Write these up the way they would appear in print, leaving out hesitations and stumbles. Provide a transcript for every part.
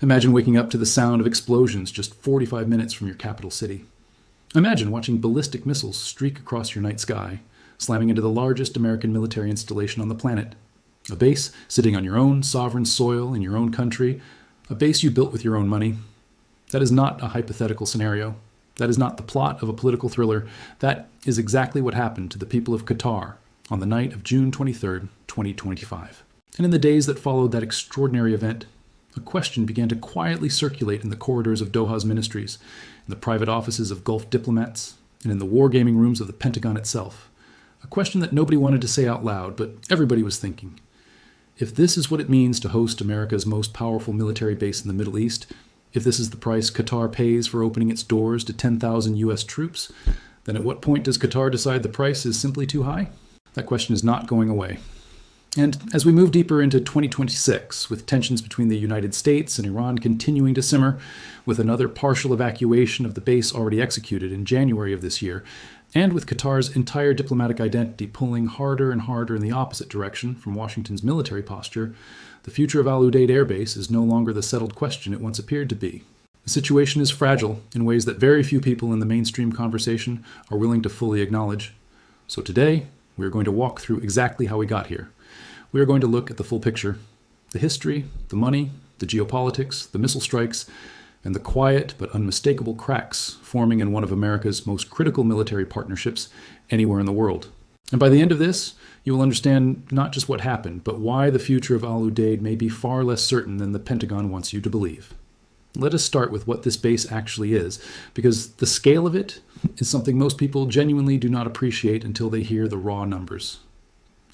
Imagine waking up to the sound of explosions just 45 minutes from your capital city. Imagine watching ballistic missiles streak across your night sky, slamming into the largest American military installation on the planet. A base sitting on your own sovereign soil in your own country, a base you built with your own money. That is not a hypothetical scenario. That is not the plot of a political thriller. That is exactly what happened to the people of Qatar on the night of June 23, 2025. And in the days that followed that extraordinary event, a question began to quietly circulate in the corridors of Doha's ministries, in the private offices of Gulf diplomats, and in the wargaming rooms of the Pentagon itself. A question that nobody wanted to say out loud, but everybody was thinking. If this is what it means to host America's most powerful military base in the Middle East, if this is the price Qatar pays for opening its doors to 10,000 U.S. troops, then at what point does Qatar decide the price is simply too high? That question is not going away. And as we move deeper into 2026, with tensions between the United States and Iran continuing to simmer, with another partial evacuation of the base already executed in January of this year, and with Qatar's entire diplomatic identity pulling harder and harder in the opposite direction from Washington's military posture, the future of Udeid Air Base is no longer the settled question it once appeared to be. The situation is fragile in ways that very few people in the mainstream conversation are willing to fully acknowledge. So today, we are going to walk through exactly how we got here. We are going to look at the full picture, the history, the money, the geopolitics, the missile strikes, and the quiet but unmistakable cracks forming in one of America's most critical military partnerships anywhere in the world. And by the end of this, you will understand not just what happened, but why the future of Al Udeid may be far less certain than the Pentagon wants you to believe. Let us start with what this base actually is, because the scale of it is something most people genuinely do not appreciate until they hear the raw numbers.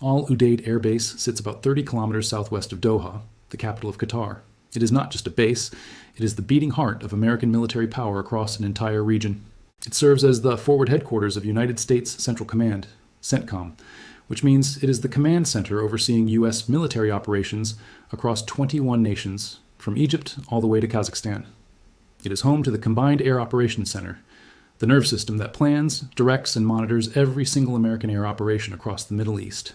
Al Udeid Air Base sits about 30 kilometers southwest of Doha, the capital of Qatar. It is not just a base, it is the beating heart of American military power across an entire region. It serves as the forward headquarters of United States Central Command, CENTCOM, which means it is the command center overseeing U.S. military operations across 21 nations, from Egypt all the way to Kazakhstan. It is home to the Combined Air Operations Center, the nerve system that plans, directs, and monitors every single American air operation across the Middle East.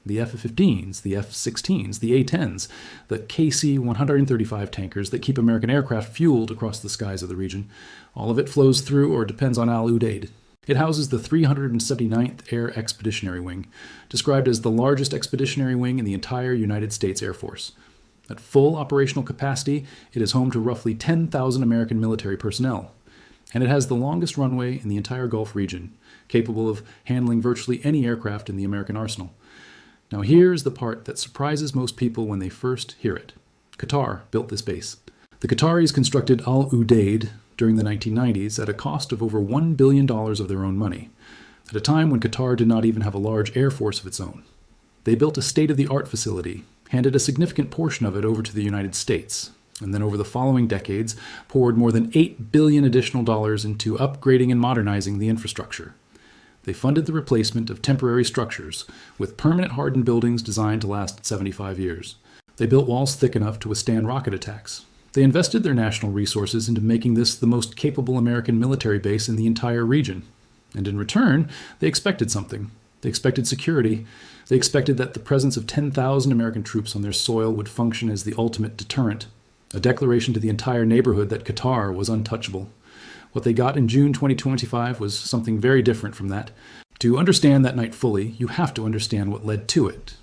The F-15s, the F-16s, the A-10s, the KC-135 tankers that keep American aircraft fueled across the skies of the region. All of it flows through or depends on Al Udeid. It houses the 379th Air Expeditionary Wing, described as the largest expeditionary wing in the entire United States Air Force. At full operational capacity, it is home to roughly 10,000 American military personnel. And it has the longest runway in the entire Gulf region, capable of handling virtually any aircraft in the American arsenal. Now here's the part that surprises most people when they first hear it. Qatar built this base. The Qataris constructed Al Udeid during the 1990s at a cost of over $1 billion of their own money, at a time when Qatar did not even have a large air force of its own. They built a state-of-the-art facility, handed a significant portion of it over to the United States, and then over the following decades poured more than $8 billion additional dollars into upgrading and modernizing the infrastructure. They funded the replacement of temporary structures with permanent hardened buildings designed to last 75 years. They built walls thick enough to withstand rocket attacks. They invested their national resources into making this the most capable American military base in the entire region. And in return, they expected something. They expected security. They expected that the presence of 10,000 American troops on their soil would function as the ultimate deterrent, a declaration to the entire neighborhood that Qatar was untouchable. What they got in June 2025 was something very different from that. To understand that night fully, you have to understand what led to it.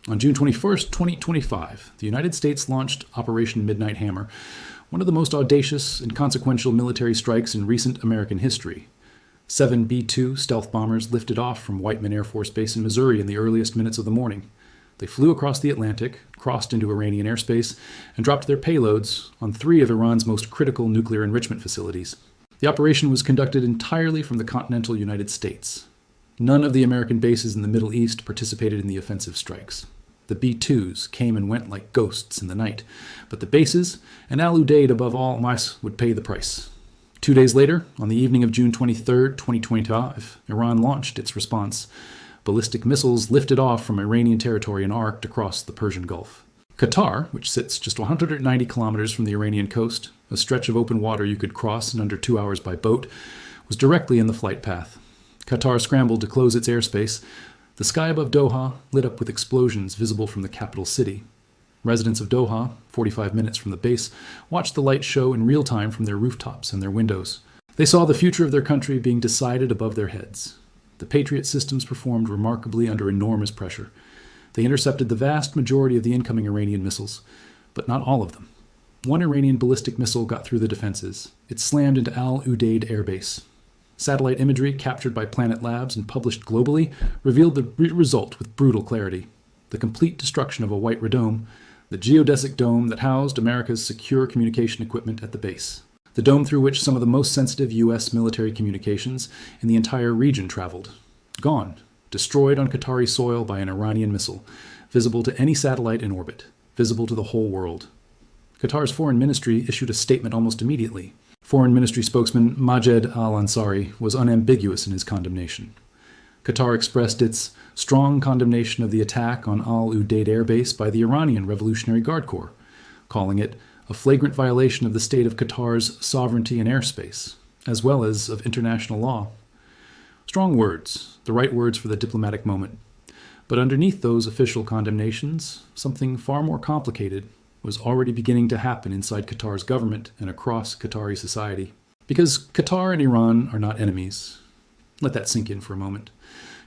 On June 21st, 2025, the United States launched Operation Midnight Hammer, one of the most audacious and consequential military strikes in recent American history. 7 B-2 stealth bombers lifted off from Whiteman Air Force Base in Missouri in the earliest minutes of the morning. They flew across the Atlantic, crossed into Iranian airspace, and dropped their payloads on 3 of Iran's most critical nuclear enrichment facilities. The operation was conducted entirely from the continental United States. None of the American bases in the Middle East participated in the offensive strikes. The B-2s came and went like ghosts in the night, but the bases, and Al Udeid above all else, would pay the price. 2 days later, on the evening of June 23, 2025, Iran launched its response. Ballistic missiles lifted off from Iranian territory and arced across the Persian Gulf. Qatar, which sits just 190 kilometers from the Iranian coast, a stretch of open water you could cross in under 2 hours by boat, was directly in the flight path. Qatar scrambled to close its airspace. The sky above Doha lit up with explosions visible from the capital city. Residents of Doha, 45 minutes from the base, watched the light show in real time from their rooftops and their windows. They saw the future of their country being decided above their heads. The Patriot systems performed remarkably under enormous pressure. They intercepted the vast majority of the incoming Iranian missiles, but not all of them. One Iranian ballistic missile got through the defenses. It slammed into Udeid Air Base. Satellite imagery captured by Planet Labs and published globally revealed the result with brutal clarity: the complete destruction of a white dome, the geodesic dome that housed America's secure communication equipment at the base. The dome through which some of the most sensitive U.S. military communications in the entire region traveled. Gone. Destroyed on Qatari soil by an Iranian missile, visible to any satellite in orbit, visible to the whole world. Qatar's foreign ministry issued a statement almost immediately. Foreign ministry spokesman Majed al-Ansari was unambiguous in his condemnation. Qatar expressed its strong condemnation of the attack on Al-Udeid Air Base by the Iranian Revolutionary Guard Corps, calling it a flagrant violation of the state of Qatar's sovereignty and airspace, as well as of international law. Strong words, the right words for the diplomatic moment. But underneath those official condemnations, something far more complicated was already beginning to happen inside Qatar's government and across Qatari society. Because Qatar and Iran are not enemies. Let that sink in for a moment.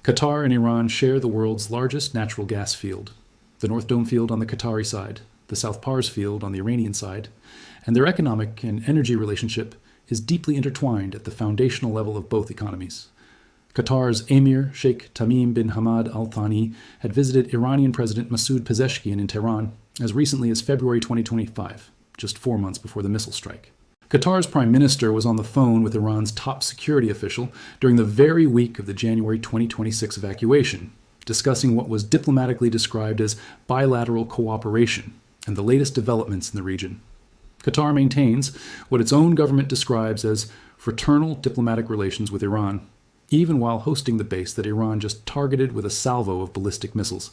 Qatar and Iran share the world's largest natural gas field, the North Dome field on the Qatari side, the South Pars field on the Iranian side, and their economic and energy relationship is deeply intertwined at the foundational level of both economies. Qatar's Emir Sheikh Tamim bin Hamad Al Thani had visited Iranian President Masoud Pezeshkian in Tehran as recently as February 2025, just 4 months before the missile strike. Qatar's prime minister was on the phone with Iran's top security official during the very week of the January 2026 evacuation, discussing what was diplomatically described as bilateral cooperation and the latest developments in the region. Qatar maintains what its own government describes as fraternal diplomatic relations with Iran, even while hosting the base that Iran just targeted with a salvo of ballistic missiles.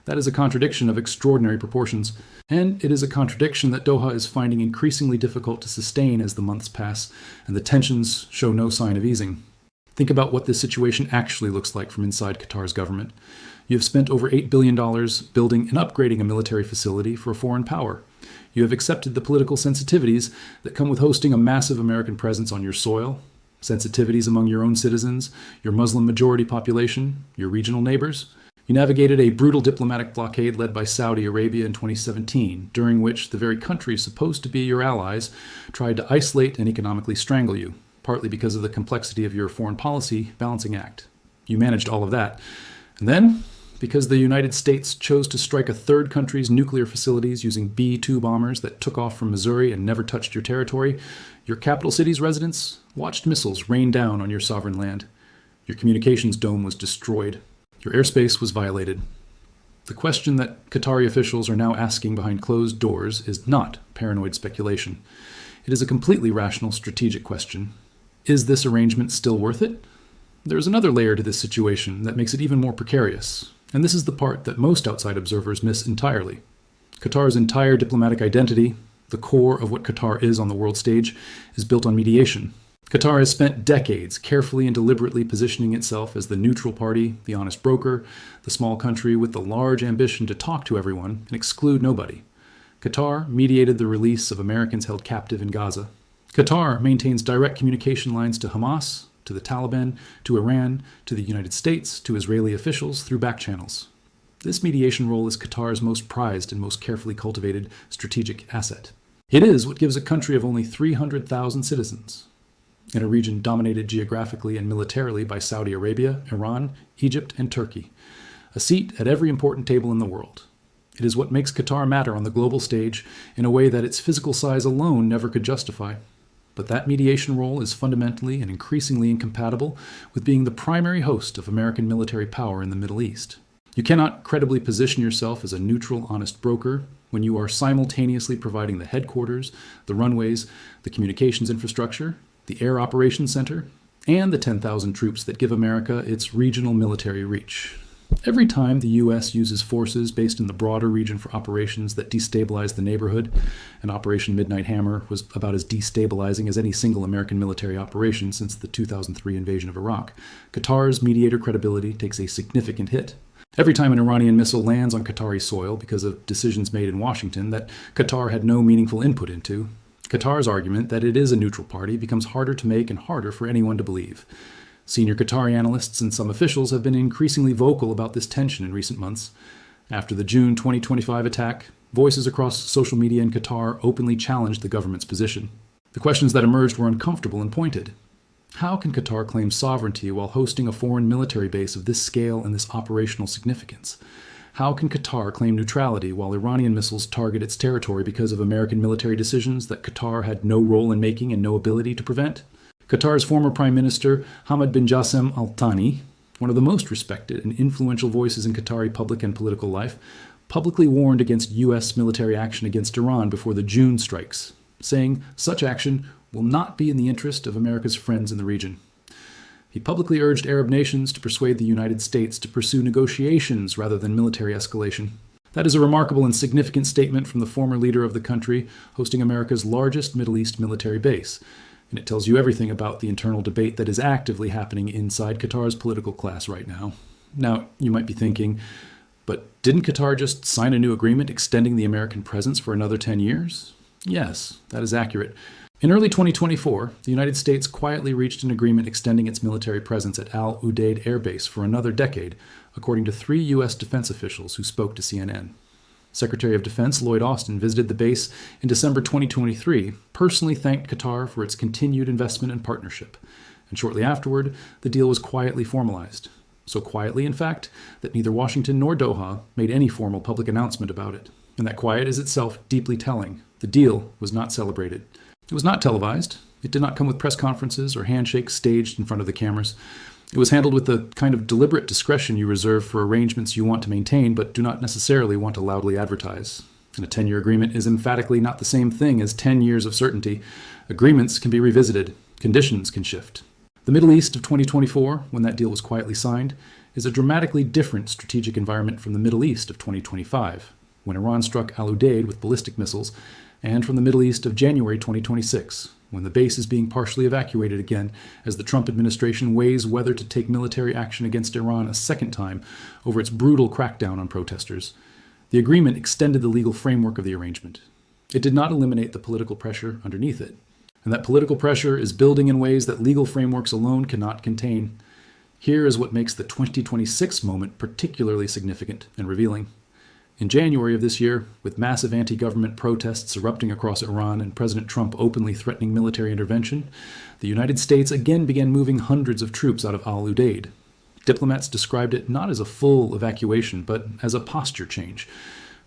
That is a contradiction of extraordinary proportions, and it is a contradiction that Doha is finding increasingly difficult to sustain as the months pass and the tensions show no sign of easing. Think about what this situation actually looks like from inside Qatar's government. You have spent over $8 billion building and upgrading a military facility for a foreign power. You have accepted the political sensitivities that come with hosting a massive American presence on your soil, sensitivities among your own citizens, your Muslim majority population, your regional neighbors. You navigated a brutal diplomatic blockade led by Saudi Arabia in 2017, during which the very countries supposed to be your allies tried to isolate and economically strangle you, partly because of the complexity of your foreign policy balancing act. You managed all of that. And then, because the United States chose to strike a third country's nuclear facilities using B-2 bombers that took off from Missouri and never touched your territory, your capital city's residents watched missiles rain down on your sovereign land. Your communications dome was destroyed. Your airspace was violated. The question that Qatari officials are now asking behind closed doors is not paranoid speculation. It is a completely rational strategic question. Is this arrangement still worth it? There is another layer to this situation that makes it even more precarious, and this is the part that most outside observers miss entirely. Qatar's entire diplomatic identity, the core of what Qatar is on the world stage, is built on mediation. Qatar has spent decades carefully and deliberately positioning itself as the neutral party, the honest broker, the small country with the large ambition to talk to everyone and exclude nobody. Qatar mediated the release of Americans held captive in Gaza. Qatar maintains direct communication lines to Hamas, to the Taliban, to Iran, to the United States, to Israeli officials through back channels. This mediation role is Qatar's most prized and most carefully cultivated strategic asset. It is what gives a country of only 300,000 citizens, in a region dominated geographically and militarily by Saudi Arabia, Iran, Egypt, and Turkey, a seat at every important table in the world. It is what makes Qatar matter on the global stage in a way that its physical size alone never could justify. But that mediation role is fundamentally and increasingly incompatible with being the primary host of American military power in the Middle East. You cannot credibly position yourself as a neutral, honest broker when you are simultaneously providing the headquarters, the runways, the communications infrastructure, the Air Operations Center, and the 10,000 troops that give America its regional military reach. Every time the U.S. uses forces based in the broader region for operations that destabilize the neighborhood, and Operation Midnight Hammer was about as destabilizing as any single American military operation since the 2003 invasion of Iraq, Qatar's mediator credibility takes a significant hit. Every time an Iranian missile lands on Qatari soil because of decisions made in Washington that Qatar had no meaningful input into, Qatar's argument that it is a neutral party becomes harder to make and harder for anyone to believe. Senior Qatari analysts and some officials have been increasingly vocal about this tension in recent months. After the June 2025 attack, voices across social media in Qatar openly challenged the government's position. The questions that emerged were uncomfortable and pointed. How can Qatar claim sovereignty while hosting a foreign military base of this scale and this operational significance? How can Qatar claim neutrality while Iranian missiles target its territory because of American military decisions that Qatar had no role in making and no ability to prevent? Qatar's former Prime Minister, Hamad bin Jassim Al Thani, one of the most respected and influential voices in Qatari public and political life, publicly warned against U.S. military action against Iran before the June strikes, saying such action will not be in the interest of America's friends in the region. He publicly urged Arab nations to persuade the United States to pursue negotiations rather than military escalation. That is a remarkable and significant statement from the former leader of the country hosting America's largest Middle East military base, and it tells you everything about the internal debate that is actively happening inside Qatar's political class right now. Now, you might be thinking, but didn't Qatar just sign a new agreement extending the American presence for another 10 years? Yes, that is accurate. In early 2024, the United States quietly reached an agreement extending its military presence at Udeid Air Base for another decade, according to 3 U.S. defense officials who spoke to CNN. Secretary of Defense Lloyd Austin visited the base in December 2023, personally thanked Qatar for its continued investment and partnership, and shortly afterward, the deal was quietly formalized. So quietly, in fact, that neither Washington nor Doha made any formal public announcement about it. And that quiet is itself deeply telling. The deal was not celebrated. It was not televised. It did not come with press conferences or handshakes staged in front of the cameras. It was handled with the kind of deliberate discretion you reserve for arrangements you want to maintain but do not necessarily want to loudly advertise. And a 10-year agreement is emphatically not the same thing as 10 years of certainty. Agreements can be revisited. Conditions can shift. The Middle East of 2024, when that deal was quietly signed, is a dramatically different strategic environment from the Middle East of 2025, when Iran struck Al Udeid with ballistic missiles, and from the Middle East of January 2026, when the base is being partially evacuated again as the Trump administration weighs whether to take military action against Iran a second time over its brutal crackdown on protesters. The agreement extended the legal framework of the arrangement. It did not eliminate the political pressure underneath it, and that political pressure is building in ways that legal frameworks alone cannot contain. Here is what makes the 2026 moment particularly significant and revealing. In January of this year, with massive anti-government protests erupting across Iran and President Trump openly threatening military intervention, the United States again began moving hundreds of troops out of Al Udeid. Diplomats described it not as a full evacuation, but as a posture change.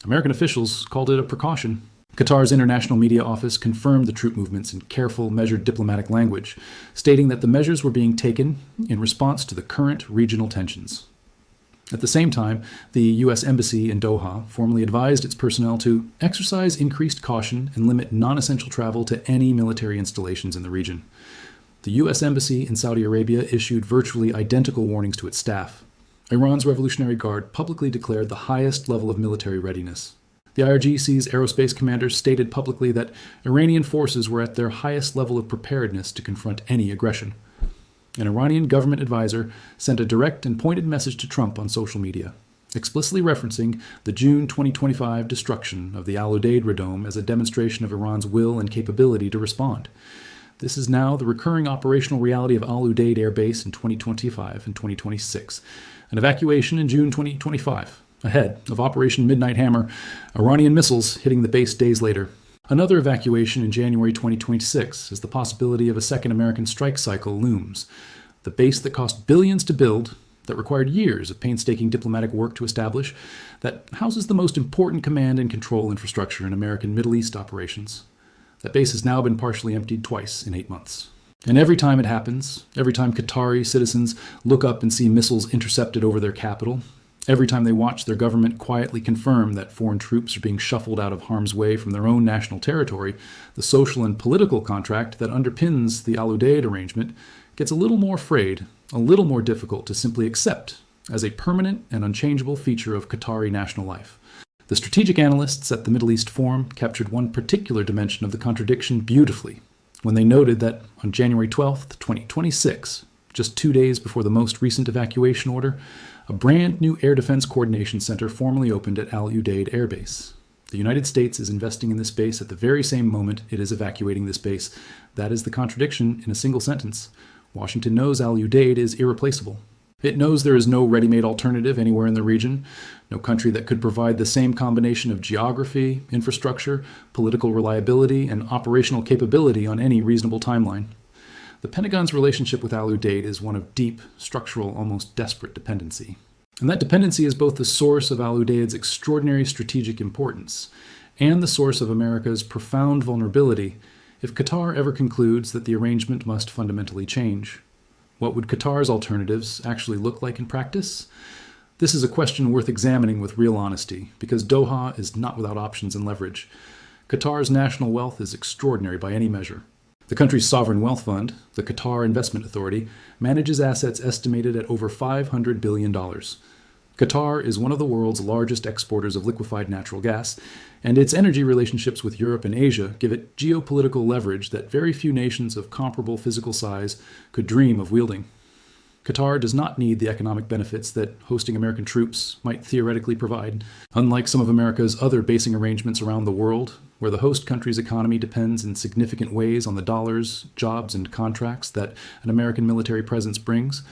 American officials called it a precaution. Qatar's international media office confirmed the troop movements in careful, measured diplomatic language, stating that the measures were being taken in response to the current regional tensions. At the same time, the U.S. Embassy in Doha formally advised its personnel to exercise increased caution and limit non-essential travel to any military installations in the region. The U.S. Embassy in Saudi Arabia issued virtually identical warnings to its staff. Iran's Revolutionary Guard publicly declared the highest level of military readiness. The IRGC's aerospace commanders stated publicly that Iranian forces were at their highest level of preparedness to confront any aggression. An Iranian government advisor sent a direct and pointed message to Trump on social media, explicitly referencing the June 2025 destruction of the Al Udeid radome as a demonstration of Iran's will and capability to respond. This is now the recurring operational reality of Al Udeid Air Base in 2025 and 2026, an evacuation in June 2025, ahead of Operation Midnight Hammer, Iranian missiles hitting the base days later. Another evacuation in January 2026 as the possibility of a second American strike cycle looms. The base that cost billions to build, that required years of painstaking diplomatic work to establish, that houses the most important command and control infrastructure in American Middle East operations. That base has now been partially emptied twice in 8 months. And every time it happens, every time Qatari citizens look up and see missiles intercepted over their capital, every time they watch their government quietly confirm that foreign troops are being shuffled out of harm's way from their own national territory, the social and political contract that underpins the Al Udeid arrangement gets a little more frayed, a little more difficult to simply accept as a permanent and unchangeable feature of Qatari national life. The strategic analysts at the Middle East Forum captured one particular dimension of the contradiction beautifully when they noted that on January 12, 2026, just 2 days before the most recent evacuation order, A brand new air defense coordination center formally opened at Al Udeid Air Base. The United States is investing in this base at the very same moment it is evacuating this base. That is the contradiction in a single sentence. Washington knows Al Udeid is irreplaceable. It knows there is no ready-made alternative anywhere in the region, no country that could provide the same combination of geography, infrastructure, political reliability, and operational capability on any reasonable timeline. The Pentagon's relationship with Al Udeid is one of deep, structural, almost desperate dependency. And that dependency is both the source of Al Udeid's extraordinary strategic importance and the source of America's profound vulnerability if Qatar ever concludes that the arrangement must fundamentally change. What would Qatar's alternatives actually look like in practice? This is a question worth examining with real honesty, because Doha is not without options and leverage. Qatar's national wealth is extraordinary by any measure. The country's sovereign wealth fund, the Qatar Investment Authority, manages assets estimated at over $500 billion. Qatar is one of the world's largest exporters of liquefied natural gas, and its energy relationships with Europe and Asia give it geopolitical leverage that very few nations of comparable physical size could dream of wielding. Qatar does not need the economic benefits that hosting American troops might theoretically provide. Unlike some of America's other basing arrangements around the world, where the host country's economy depends in significant ways on the dollars, jobs, and contracts that an American military presence brings,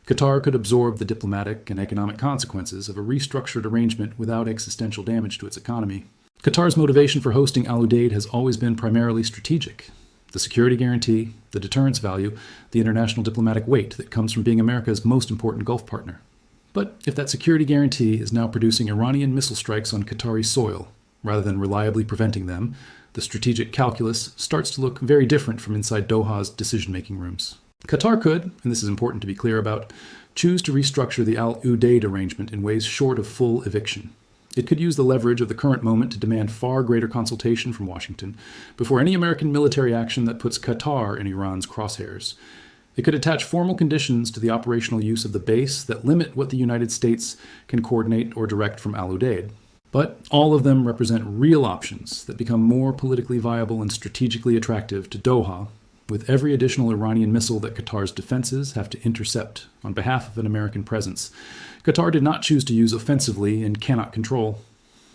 Qatar could absorb the diplomatic and economic consequences of a restructured arrangement without existential damage to its economy. Qatar's motivation for hosting Al Udeid has always been primarily strategic. The security guarantee, the deterrence value, the international diplomatic weight that comes from being America's most important Gulf partner. But if that security guarantee is now producing Iranian missile strikes on Qatari soil, rather than reliably preventing them, the strategic calculus starts to look very different from inside Doha's decision-making rooms. Qatar could, and this is important to be clear about, choose to restructure the Al Udeid arrangement in ways short of full eviction. It could use the leverage of the current moment to demand far greater consultation from Washington before any American military action that puts Qatar in Iran's crosshairs. It could attach formal conditions to the operational use of the base that limit what the United States can coordinate or direct from Al Udeid. But all of them represent real options that become more politically viable and strategically attractive to Doha, with every additional Iranian missile that Qatar's defenses have to intercept on behalf of an American presence. Qatar did not choose to use offensively and cannot control.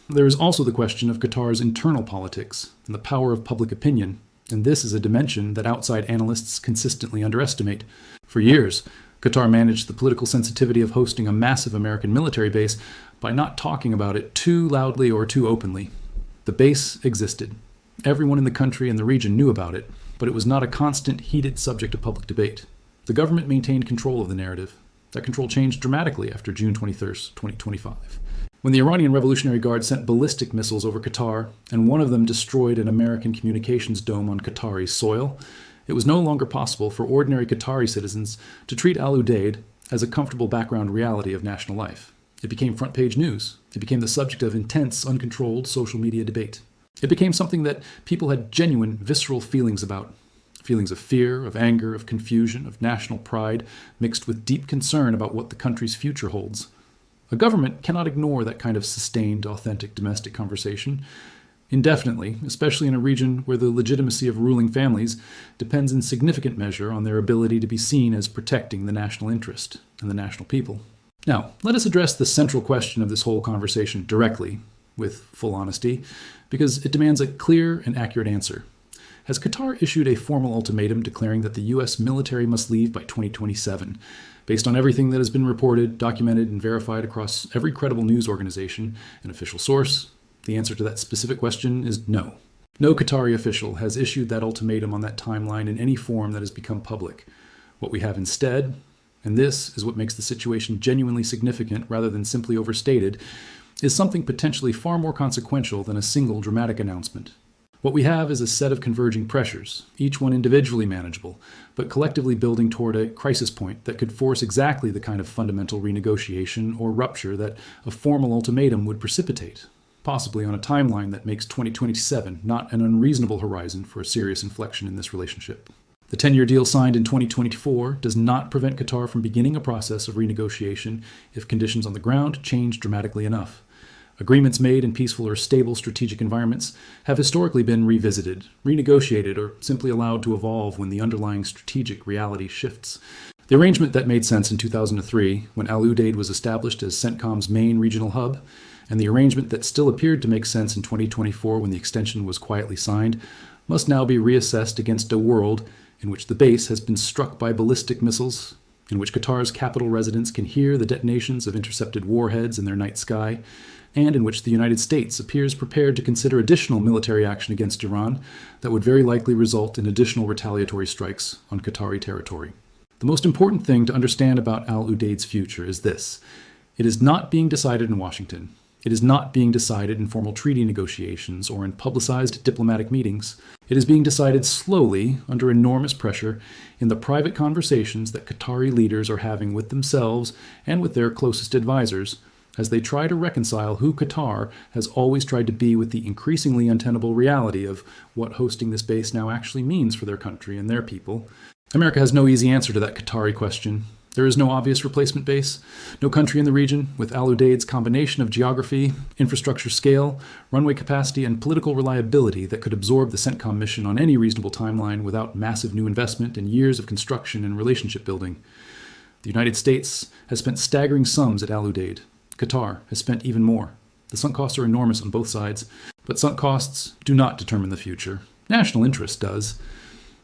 There is also the question of Qatar's internal politics and the power of public opinion, and this is a dimension that outside analysts consistently underestimate. For years, Qatar managed the political sensitivity of hosting a massive American military base by not talking about it too loudly or too openly. The base existed. Everyone in the country and the region knew about it, but it was not a constant, heated subject of public debate. The government maintained control of the narrative. That control changed dramatically after June 23, 2025. When the Iranian Revolutionary Guard sent ballistic missiles over Qatar, and one of them destroyed an American communications dome on Qatari soil, it was no longer possible for ordinary Qatari citizens to treat Al Udeid as a comfortable background reality of national life. It became front-page news. It became the subject of intense, uncontrolled social media debate. It became something that people had genuine, visceral feelings about. Feelings of fear, of anger, of confusion, of national pride, mixed with deep concern about what the country's future holds. A government cannot ignore that kind of sustained, authentic domestic conversation indefinitely, especially in a region where the legitimacy of ruling families depends in significant measure on their ability to be seen as protecting the national interest and the national people. Now, let us address the central question of this whole conversation directly, with full honesty, because it demands a clear and accurate answer. Has Qatar issued a formal ultimatum declaring that the U.S. military must leave by 2027? Based on everything that has been reported, documented, and verified across every credible news organization and official source, the answer to that specific question is no. No Qatari official has issued that ultimatum on that timeline in any form that has become public. What we have instead, and this is what makes the situation genuinely significant rather than simply overstated, is something potentially far more consequential than a single dramatic announcement. What we have is a set of converging pressures, each one individually manageable, but collectively building toward a crisis point that could force exactly the kind of fundamental renegotiation or rupture that a formal ultimatum would precipitate, possibly on a timeline that makes 2027 not an unreasonable horizon for a serious inflection in this relationship. The 10-year deal signed in 2024 does not prevent Qatar from beginning a process of renegotiation if conditions on the ground change dramatically enough. Agreements made in peaceful or stable strategic environments have historically been revisited, renegotiated, or simply allowed to evolve when the underlying strategic reality shifts. The arrangement that made sense in 2003, when Al Udeid was established as CENTCOM's main regional hub, and the arrangement that still appeared to make sense in 2024 when the extension was quietly signed, must now be reassessed against a world in which the base has been struck by ballistic missiles, in which Qatar's capital residents can hear the detonations of intercepted warheads in their night sky, and in which the United States appears prepared to consider additional military action against Iran that would very likely result in additional retaliatory strikes on Qatari territory. The most important thing to understand about Al Udeid's future is this: it is not being decided in Washington. It is not being decided in formal treaty negotiations or in publicized diplomatic meetings. It is being decided slowly, under enormous pressure, in the private conversations that Qatari leaders are having with themselves and with their closest advisors, as they try to reconcile who Qatar has always tried to be with the increasingly untenable reality of what hosting this base now actually means for their country and their people. America has no easy answer to that Qatari question. There is no obvious replacement base, no country in the region with Al Udeid's combination of geography, infrastructure scale, runway capacity, and political reliability that could absorb the CENTCOM mission on any reasonable timeline without massive new investment and years of construction and relationship building. The United States has spent staggering sums at Al Udeid. Qatar has spent even more. The sunk costs are enormous on both sides, but sunk costs do not determine the future. National interest does.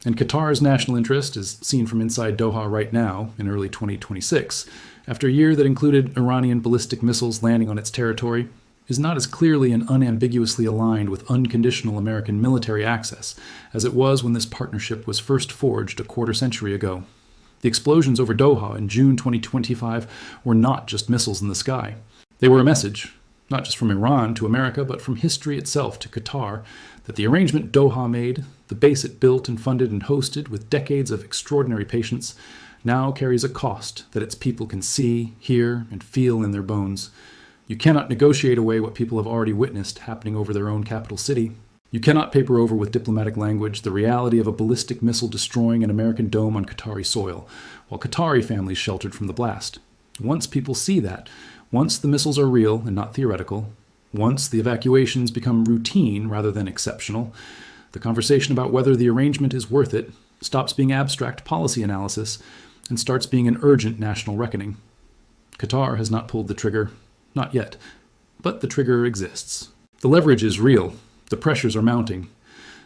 And Qatar's national interest, as seen from inside Doha right now, in early 2026, after a year that included Iranian ballistic missiles landing on its territory, is not as clearly and unambiguously aligned with unconditional American military access as it was when this partnership was first forged a quarter-century ago. The explosions over Doha in June 2025 were not just missiles in the sky. They were a message, not just from Iran to America, but from history itself to Qatar, that the arrangement Doha made, the base it built and funded and hosted with decades of extraordinary patience, now carries a cost that its people can see, hear, and feel in their bones. You cannot negotiate away what people have already witnessed happening over their own capital city. You cannot paper over with diplomatic language the reality of a ballistic missile destroying an American dome on Qatari soil, while Qatari families sheltered from the blast. Once people see that, once the missiles are real and not theoretical, once the evacuations become routine rather than exceptional, the conversation about whether the arrangement is worth it stops being abstract policy analysis and starts being an urgent national reckoning. Qatar has not pulled the trigger, not yet, but the trigger exists. The leverage is real, the pressures are mounting,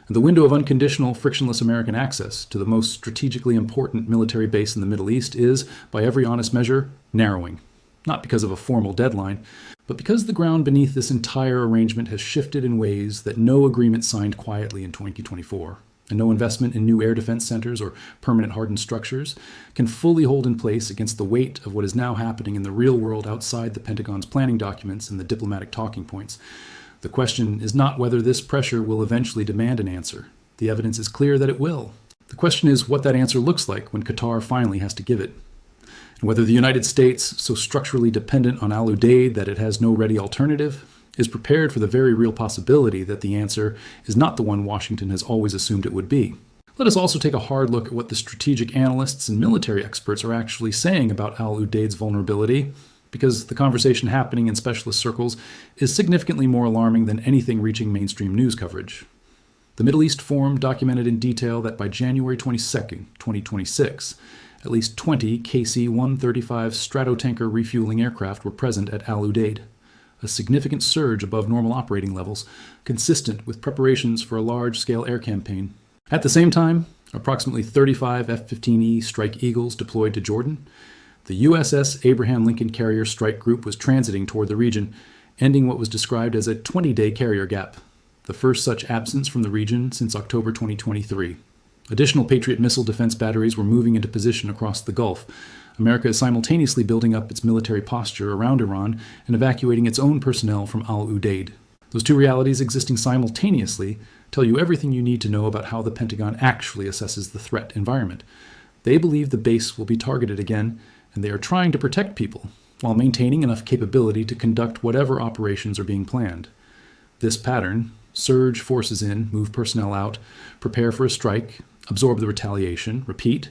and the window of unconditional, frictionless American access to the most strategically important military base in the Middle East is, by every honest measure, narrowing. Not because of a formal deadline, but because the ground beneath this entire arrangement has shifted in ways that no agreement signed quietly in 2024, and no investment in new air defense centers or permanent hardened structures can fully hold in place against the weight of what is now happening in the real world outside the Pentagon's planning documents and the diplomatic talking points. The question is not whether this pressure will eventually demand an answer. The evidence is clear that it will. The question is what that answer looks like when Qatar finally has to give it. And whether the United States, so structurally dependent on Al Udeid that it has no ready alternative, is prepared for the very real possibility that the answer is not the one Washington has always assumed it would be. Let us also take a hard look at what the strategic analysts and military experts are actually saying about Al Udeid's vulnerability, because the conversation happening in specialist circles is significantly more alarming than anything reaching mainstream news coverage. The Middle East Forum documented in detail that by January 22, 2026, at least 20 KC-135 Stratotanker refueling aircraft were present at Al Udeid, a significant surge above normal operating levels, consistent with preparations for a large-scale air campaign. At the same time, approximately 35 F-15E Strike Eagles deployed to Jordan. The USS Abraham Lincoln Carrier Strike Group was transiting toward the region, ending what was described as a 20-day carrier gap, the first such absence from the region since October 2023. Additional Patriot missile defense batteries were moving into position across the Gulf. America is simultaneously building up its military posture around Iran and evacuating its own personnel from Al Udeid. Those two realities existing simultaneously tell you everything you need to know about how the Pentagon actually assesses the threat environment. They believe the base will be targeted again, and they are trying to protect people while maintaining enough capability to conduct whatever operations are being planned. This pattern, surge forces in, move personnel out, prepare for a strike, absorb the retaliation, repeat,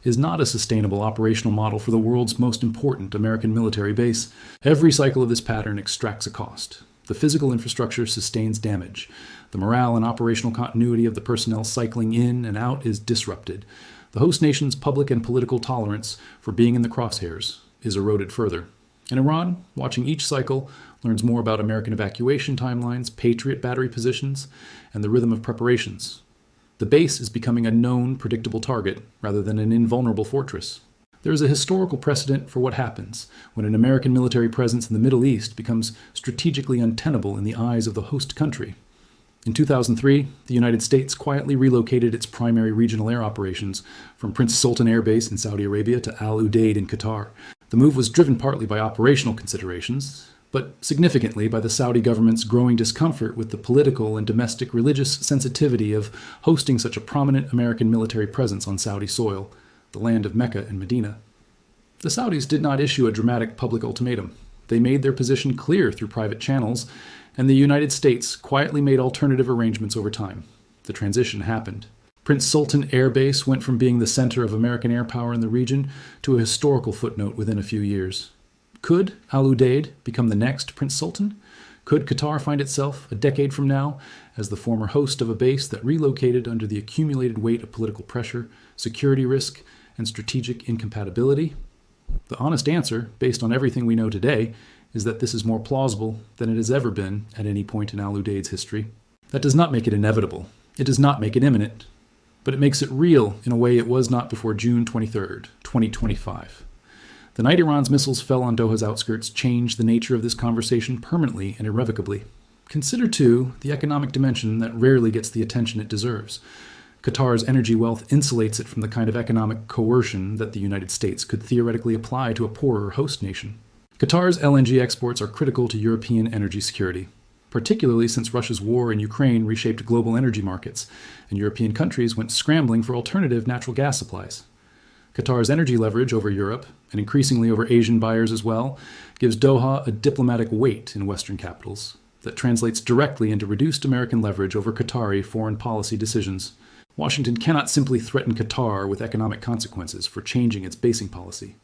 is not a sustainable operational model for the world's most important American military base. Every cycle of this pattern extracts a cost. The physical infrastructure sustains damage. The morale and operational continuity of the personnel cycling in and out is disrupted. the host nation's public and political tolerance for being in the crosshairs is eroded further. And Iran, watching each cycle, learns more about American evacuation timelines, Patriot battery positions, and the rhythm of preparations. The base is becoming a known, predictable target rather than an invulnerable fortress. There is a historical precedent for what happens when an American military presence in the Middle East becomes strategically untenable in the eyes of the host country. In 2003, the United States quietly relocated its primary regional air operations from Prince Sultan Air Base in Saudi Arabia to Al Udeid in Qatar. The move was driven partly by operational considerations, but significantly by the Saudi government's growing discomfort with the political and domestic religious sensitivity of hosting such a prominent American military presence on Saudi soil, the land of Mecca and Medina. The Saudis did not issue a dramatic public ultimatum. They made their position clear through private channels, and the United States quietly made alternative arrangements over time. The transition happened. Prince Sultan Air Base went from being the center of American air power in the region to a historical footnote within a few years. Could Al Udeid become the next Prince Sultan? Could Qatar find itself, a decade from now, as the former host of a base that relocated under the accumulated weight of political pressure, security risk, and strategic incompatibility? The honest answer, based on everything we know today, is that this is more plausible than it has ever been at any point in Al Udeid's history. That does not make it inevitable. It does not make it imminent. But it makes it real in a way it was not before June 23rd, 2025. The night Iran's missiles fell on Doha's outskirts changed the nature of this conversation permanently and irrevocably. Consider, too, the economic dimension that rarely gets the attention it deserves. Qatar's energy wealth insulates it from the kind of economic coercion that the United States could theoretically apply to a poorer host nation. Qatar's LNG exports are critical to European energy security, particularly since Russia's war in Ukraine reshaped global energy markets, and European countries went scrambling for alternative natural gas supplies. Qatar's energy leverage over Europe, and increasingly over Asian buyers as well, gives Doha a diplomatic weight in Western capitals that translates directly into reduced American leverage over Qatari foreign policy decisions. Washington cannot simply threaten Qatar with economic consequences for changing its basing policy.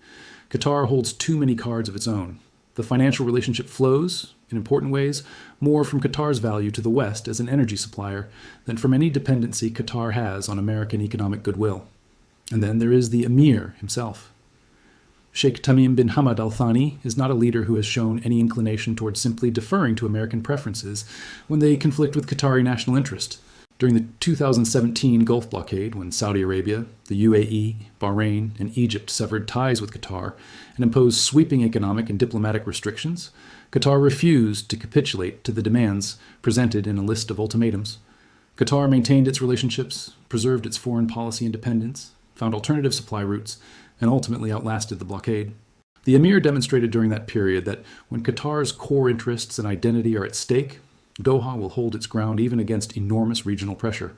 Qatar holds too many cards of its own. The financial relationship flows, in important ways, more from Qatar's value to the West as an energy supplier than from any dependency Qatar has on American economic goodwill. And then there is the Emir himself. Sheikh Tamim bin Hamad Al Thani is not a leader who has shown any inclination towards simply deferring to American preferences when they conflict with Qatari national interest. During the 2017 Gulf blockade, when Saudi Arabia, the UAE, Bahrain, and Egypt severed ties with Qatar and imposed sweeping economic and diplomatic restrictions, Qatar refused to capitulate to the demands presented in a list of ultimatums. Qatar maintained its relationships, preserved its foreign policy independence, found alternative supply routes, and ultimately outlasted the blockade. The Emir demonstrated during that period that when Qatar's core interests and identity are at stake, Doha will hold its ground even against enormous regional pressure.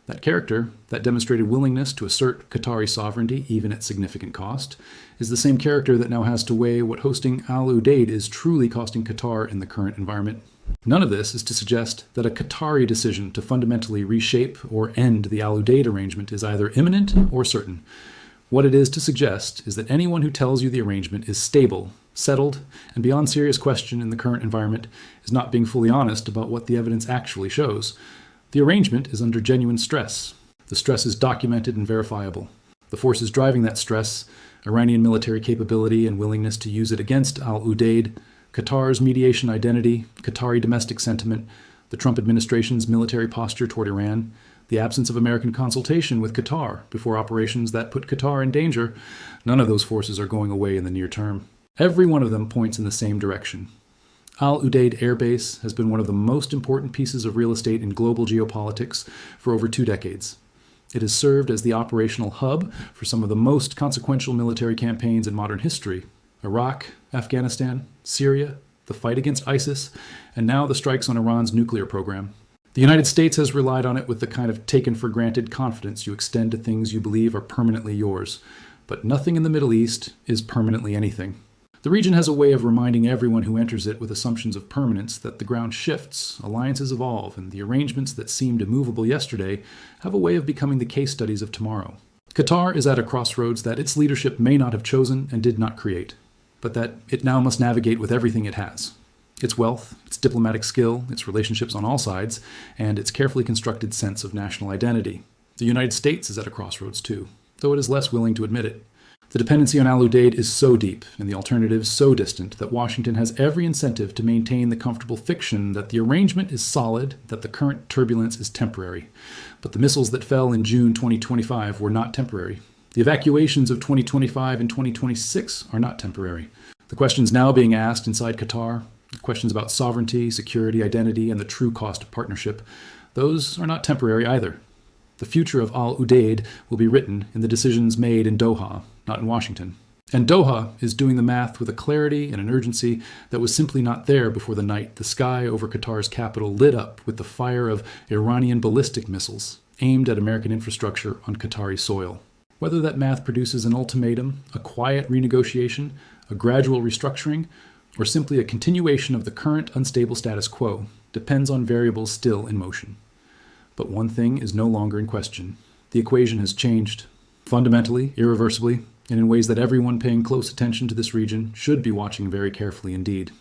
That character, that demonstrated willingness to assert Qatari sovereignty even at significant cost, is the same character that now has to weigh what hosting Al Udeid is truly costing Qatar in the current environment. None of this is to suggest that a Qatari decision to fundamentally reshape or end the Al Udeid arrangement is either imminent or certain. What it is to suggest is that anyone who tells you the arrangement is stable, settled, and beyond serious question in the current environment is not being fully honest about what the evidence actually shows. The arrangement is under genuine stress. The stress is documented and verifiable. The forces driving that stress, Iranian military capability and willingness to use it against Al Udeid, Qatar's mediation identity, Qatari domestic sentiment, the Trump administration's military posture toward Iran, the absence of American consultation with Qatar before operations that put Qatar in danger, none of those forces are going away in the near term. Every one of them points in the same direction. Al Udeid Air Base has been one of the most important pieces of real estate in global geopolitics for over 2 decades. It has served as the operational hub for some of the most consequential military campaigns in modern history: Iraq, Afghanistan, Syria, the fight against ISIS, and now the strikes on Iran's nuclear program. The United States has relied on it with the kind of taken-for-granted confidence you extend to things you believe are permanently yours. But nothing in the Middle East is permanently anything. The region has a way of reminding everyone who enters it with assumptions of permanence that the ground shifts, alliances evolve, and the arrangements that seemed immovable yesterday have a way of becoming the case studies of tomorrow. Qatar is at a crossroads that its leadership may not have chosen and did not create, but that it now must navigate with everything it has. Its wealth, its diplomatic skill, its relationships on all sides, and its carefully constructed sense of national identity. The United States is at a crossroads too. though it is less willing to admit it. The dependency on Udeid is so deep, and the alternatives so distant, that Washington has every incentive to maintain the comfortable fiction that the arrangement is solid, that the current turbulence is temporary. But the missiles that fell in June 2025 were not temporary. The evacuations of 2025 and 2026 are not temporary. The questions now being asked inside Qatar, questions about sovereignty, security, identity, and the true cost of partnership, those are not temporary either. The future of Al-Udeid will be written in the decisions made in Doha, not in Washington. And Doha is doing the math with a clarity and an urgency that was simply not there before the night the sky over Qatar's capital lit up with the fire of Iranian ballistic missiles aimed at American infrastructure on Qatari soil. Whether that math produces an ultimatum, a quiet renegotiation, a gradual restructuring, or simply a continuation of the current unstable status quo depends on variables still in motion. But one thing is no longer in question. The equation has changed, fundamentally, irreversibly, and in ways that everyone paying close attention to this region should be watching very carefully indeed.